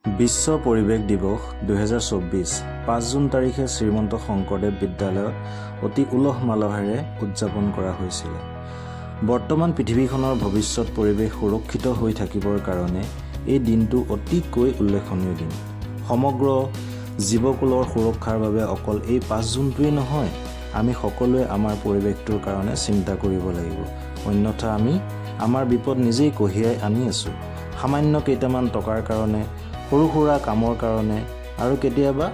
বিশ্ব পৰিৱেশ দিৱস 2024 5 জুন তাৰিখে শ্ৰীমন্ত শংকৰদেৱ বিদ্যালয়ত অতি উলহ মালহেৰে উদযাপন কৰা হৈছিল। বৰ্তমান পৃথিৱীখনৰ ভৱিষ্যত পৰিৱেশ সুৰক্ষিত হৈ থাকিবৰ কাৰণে এই দিনটো অতিকৈ উল্লেখনীয় দিন। সমগ্ৰ জীৱকুলৰ সুৰক্ষাৰ বাবে অকল এই 5 জুনটোৱেই নহয়, আমি সকলোৱে আমাৰ পৰিৱেশটোৰ কাৰণে চিন্তা কৰিব লাগিব। অন্যথা আমি আমাৰ বিপদ নিজেই কঢ়িয়াই আনি আছোঁ। সামান্য কেইটামান টকাৰ কাৰণে, সৰু সুৰা কামৰ কাৰণে আৰু কেতিয়াবা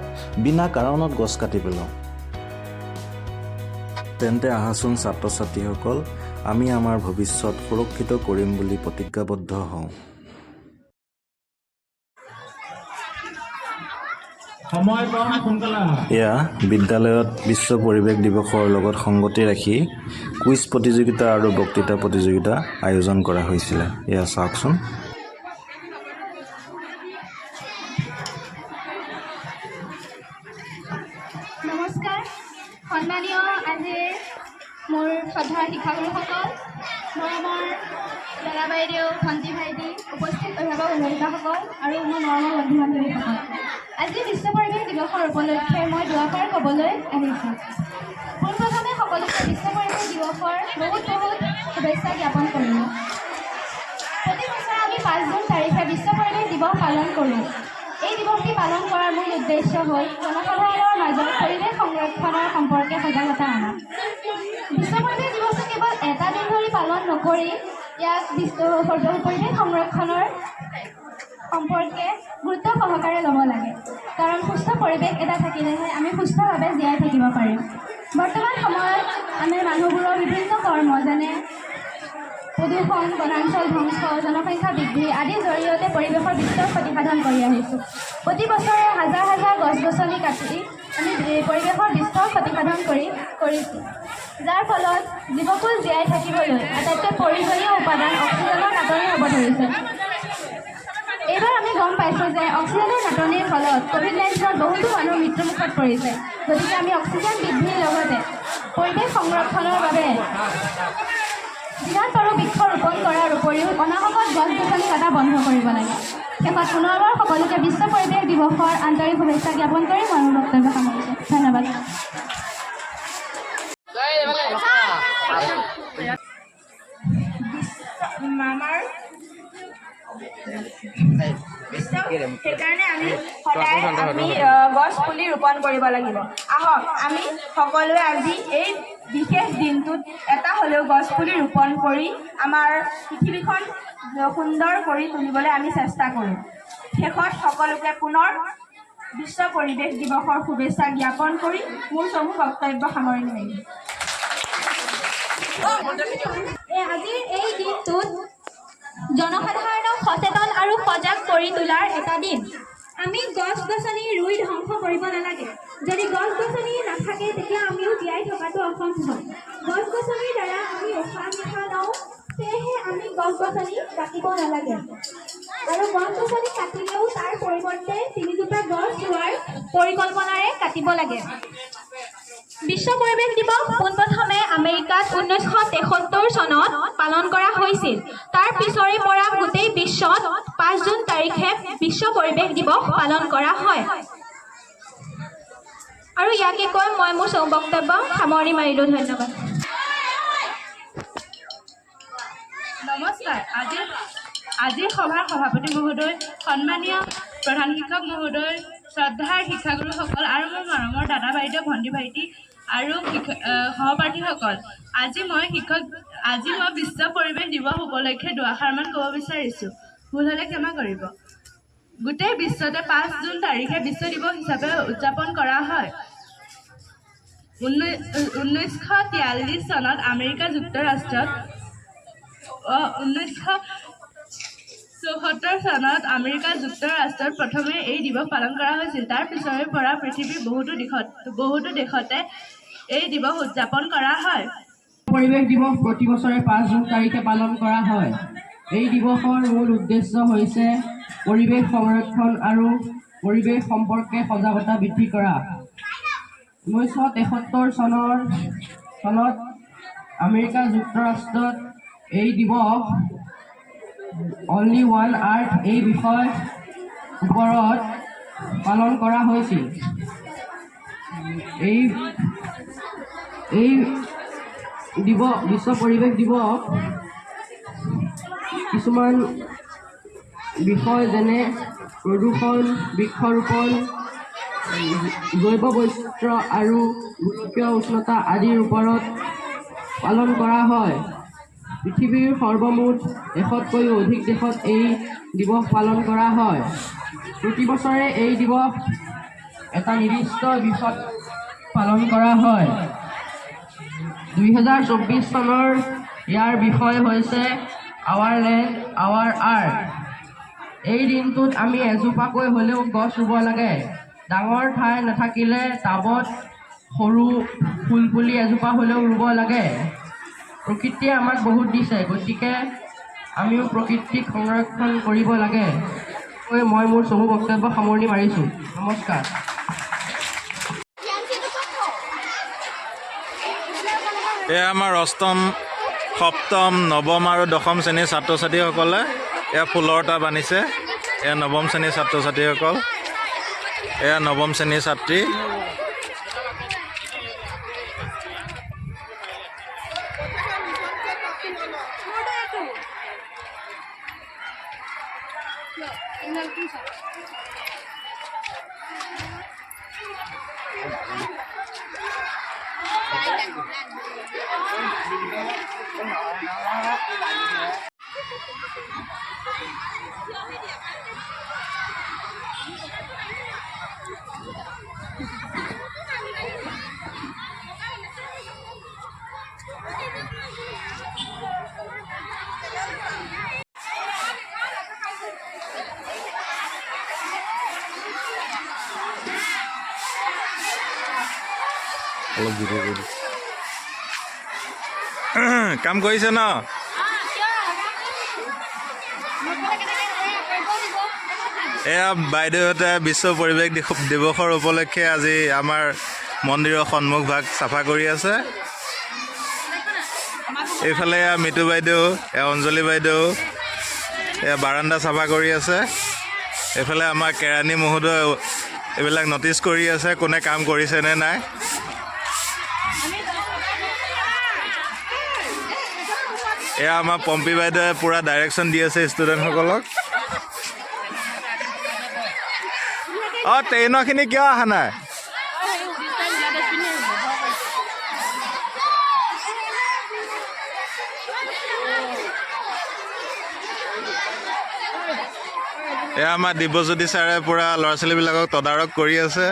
বিনা কাৰণত গছ কাটি পেলাওঁ। তেন্তে আহাচোন ছাত্ৰ ছাত্ৰীসকল, আমি আমাৰ ভৱিষ্যত সুৰক্ষিত কৰিম বুলি প্ৰতিজ্ঞাবদ্ধ হওঁ। এয়া বিদ্যালয়ত বিশ্ব পৰিৱেশ দিৱসৰ লগত সংগতি ৰাখি কুইজ প্ৰতিযোগিতা আৰু বক্তৃতা প্ৰতিযোগিতা আয়োজন কৰা হৈছিলে। এয়া চাওকচোন। নমস্কাৰ, সন্মানীয় আজি মোৰ শ্ৰদ্ধাৰ শিক্ষাগুৰুসকল, মৰমৰ দাদা বাইদেউ, ভণ্টি ভাইটি, উপস্থিত অভিভাৱক অভিভাৱিকাসকল আৰু মোৰ মৰমৰ বন্ধু বান্ধৱীসকল। আজি বিশ্ব পৰিৱেশ দিৱসৰ উপলক্ষে মই দুআষাৰ ক'বলৈ আহিছোঁ। পোনপ্ৰথমে সকলোকে বিশ্ব পৰিৱেশ দিৱসৰ বহুত শুভেচ্ছা জ্ঞাপন কৰিলোঁ। প্ৰতি বছৰে আমি 5 জুন তাৰিখে বিশ্ব পৰিৱেশ দিৱস পালন কৰোঁ। এই দিৱসটি পালন কৰাৰ মূল উদ্দেশ্য হ'ল জনসাধাৰণৰ মাজত পৰিৱেশ সংৰক্ষণৰ সম্পৰ্কে সজাগতা অনা। বিশ্ব পৰিৱেশ দিৱসটো কেৱল এটা দিন ধৰি পালন নকৰি ইয়াক পৰিৱেশ সংৰক্ষণৰ সম্পৰ্কে গুৰুত্ব সহকাৰে ল'ব লাগে, কাৰণ সুস্থ পৰিৱেশ এটা থাকিলেহে আমি সুস্থভাৱে জীয়াই থাকিব পাৰিম। বৰ্তমান সময়ত আমি মানুহবোৰৰ বিভিন্ন কৰ্ম যেনে প্ৰদূষণ, বনাঞ্চল ধ্বংস, জনসংখ্যা বৃদ্ধি আদিৰ জৰিয়তে পৰিৱেশৰ বিস্তৰ ক্ষতিসাধন কৰি আহিছোঁ। প্ৰতি বছৰে হাজাৰ হাজাৰ গছ গছনি কাটি আমি পৰিৱেশৰ বিস্তৰ ক্ষতিসাধন কৰিছোঁ, যাৰ ফলত জীৱকুল জীয়াই থাকিবলৈ আটাইতকৈ প্ৰয়োজনীয় উপাদান অক্সিজেনৰ নাটনি হ'ব ধৰিছে। এইবাৰ আমি গম পাইছোঁ যে অক্সিজেনৰ নাটনিৰ ফলত COVID-19ত বহুতো মানুহ মৃত্যুমুখত পৰিছে। গতিকে আমি অক্সিজেন বৃদ্ধিৰ লগতে পৰিৱেশ সংৰক্ষণৰ বাবে যিমান পাৰোঁ বৃক্ষ ৰোপণ কৰাৰ উপৰিও অনাহকত গছ গছনি কটা বন্ধ কৰিব লাগে। শেষত পুনৰবাৰ সকলোকে বিশ্ব পৰিৱেশ দিৱসৰ আন্তৰিক শুভেচ্ছা জ্ঞাপন কৰি মই মোৰ বক্তব্য সামৰিছোঁ। ধন্যবাদ। সেইকাৰণে আমি সদায় গছ পুলি ৰোপণ কৰিব লাগিব। আহক আমি সকলোৱে আজি এই বিশেষ দিনটোত এটা হ'লেও গছ পুলি ৰোপণ কৰি আমাৰ পৃথিৱীখন সুন্দৰ কৰি তুলিবলৈ আমি চেষ্টা কৰোঁ। শেষত সকলোকে পুনৰ বিশ্ব পৰিৱেশ দিৱসৰ শুভেচ্ছা জ্ঞাপন কৰি মোৰ চমু বক্তব্য সামৰণি মাৰিম। আজিৰ এই দিনটোত জনসাধাৰণক সচেতন আৰু সজাগ কৰি তোলাৰ এটা দিন। আমি গছ গছনি ৰুই ধ্বংস কৰিব নালাগে। যদি গছ গছনি নাথাকে তেতিয়া আমিও জীয়াই থকাটো অসম্ভৱ। গছ গছনিৰ দ্বাৰা আমি উশাহ নিশাহ লওঁ, সেয়েহে আমি গছ গছনি কাটিব নালাগে। আৰু গছ গছনি কাটিলেও তাৰ পৰিৱৰ্তে 3জোপা গছ ৰোৱাৰ পৰিকল্পনাৰে কাটিব লাগে। বিশ্ব পৰিৱেশ দিৱস পোনপ্ৰথমে আমেৰিকাত 1973 চনত পালন কৰা হৈছিল। তাৰ পিছৰে পৰা গোটেই বিশ্বত 5 জুন তাৰিখে বিশ্ব পৰিৱেশ দিৱস পালন কৰা হয়। আৰু ইয়াকে কৈ মই মোৰ বক্তব্য সামৰণি মাৰিলোঁ। ধন্যবাদ। নমস্কাৰ। আজিৰ সভাৰ সভাপতি মহোদয়, সন্মানীয় প্ৰধান শিক্ষক মহোদয়, শ্ৰদ্ধাৰ শিক্ষাগুৰুসকল আৰু মোৰ মৰমৰ দাদা বাইদেউ, ভণ্টি ভাইটি আৰু সহপাঠীসকল, আজি মই বিশ্ব পৰিৱেশ দিৱস উপলক্ষে দুআষাৰমান ক'ব বিচাৰিছোঁ। ভুল হ'লে ক্ষমা কৰিব। গোটেই বিশ্বতে 5 জুন তাৰিখে বিশ্ব দিৱস হিচাপে উদযাপন কৰা হয়। 1943 চনত আমেৰিকা যুক্তৰাষ্ট্ৰত 1974 চনত আমেৰিকা যুক্তৰাষ্ট্ৰত প্ৰথমে এই দিৱস পালন কৰা হৈছিল। তাৰ পিছৰে পৰা পৃথিৱীৰ বহুতো দেশতে এই দিৱস উদযাপন কৰা হয়। পৰিৱেশ দিৱস প্ৰতি বছৰে 5 জুন তাৰিখে পালন কৰা হয়। এই দিৱসৰ মূল উদ্দেশ্য হৈছে পৰিৱেশ সংৰক্ষণ আৰু পৰিৱেশ সম্পৰ্কে সজাগতা বৃদ্ধি কৰা। 1973 চনত আমেৰিকা যুক্তৰাষ্ট্ৰত এই দিৱস অনলি ওৱান আৰ্থ এই বিষয় ওপৰত পালন কৰা হৈছিল। এই বিশ্ব পৰিৱেশ দিৱস কিছুমান বিষয় যেনে প্ৰদূষণ, বৃক্ষৰোপণ, জৈৱ বৈচিত্ৰ্য আৰু গোলকীয় উষ্ণতা আদিৰ ওপৰত পালন কৰা হয়। পৃথিৱীৰ সৰ্বমুঠ 100তকৈও অধিক দেশত এই দিৱস পালন কৰা হয়। প্ৰতি বছৰে এই দিৱস এটা নিৰ্দিষ্ট বিষয়ত পালন কৰা হয়। 2024 চনৰ ইয়াৰ বিষয় হৈছে আৱাৰ লেণ্ড আৱাৰ আৰ্থ। এই দিনটোত আমি এজোপাকৈ হ'লেও গছ ৰুব লাগে। ডাঙৰ ঠাই নাথাকিলে টাবত সৰু ফুলপুলি এজোপা হ'লেও ৰুব লাগে। প্ৰকৃতিয়ে আমাক বহুত দিছে, গতিকে আমিও প্ৰকৃতিক সংৰক্ষণ কৰিব লাগে। মই মোৰ চমু বক্তব্য সামৰণি মাৰিছোঁ। নমস্কাৰ। এয়া আমাৰ অষ্টম, সপ্তম, নৱম আৰু দশম শ্ৰেণীৰ ছাত্ৰ ছাত্ৰীসকলে এয়া ফুলৰ টাব আনিছে। এয়া নৱম শ্ৰেণীৰ ছাত্ৰ ছাত্ৰীসকল, এয়া নৱম শ্ৰেণীৰ ছাত্ৰী। অলপ ভিডিঅ' কৰি কাম কৰিছে ন? এয়া বাইদেউহঁতে বিশ্ব পৰিৱেশ দিৱসৰ উপলক্ষে আজি আমাৰ মন্দিৰৰ সন্মুখ ভাগ চাফা কৰি আছে। এইফালে এয়া মিতু বাইদেউ, এয়া অঞ্জলি বাইদেউ, এয়া বাৰাণ্ডা চাফা কৰি আছে। এইফালে আমাৰ কেৰাণী মহোদয় এইবিলাক ন'টিচ কৰি আছে কোনে কাম কৰিছে নে নাই। এয়া আমাৰ পম্পী বাইদেৱে পূৰা ডাইৰেকশ্যন দি আছে ষ্টুডেণ্টসকলক। অঁ, ট্ৰেইনৰখিনি কিয় অহা নাই? এয়া আমাৰ দিব্যজ্যোতি ছাৰে পূৰা ল'ৰা ছোৱালীবিলাকক তদাৰক কৰি আছে।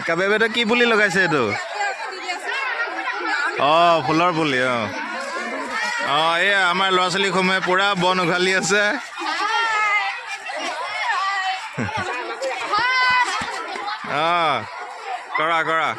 কাবে বাইদেউ কি পুলি লগাইছে এইটো? অঁ, ফুলৰ পুলি। অঁ, এই আমাৰ ল'ৰা ছোৱালীসমূহে পূৰা বন উঘালি আছে। অঁ, কৰা কৰা।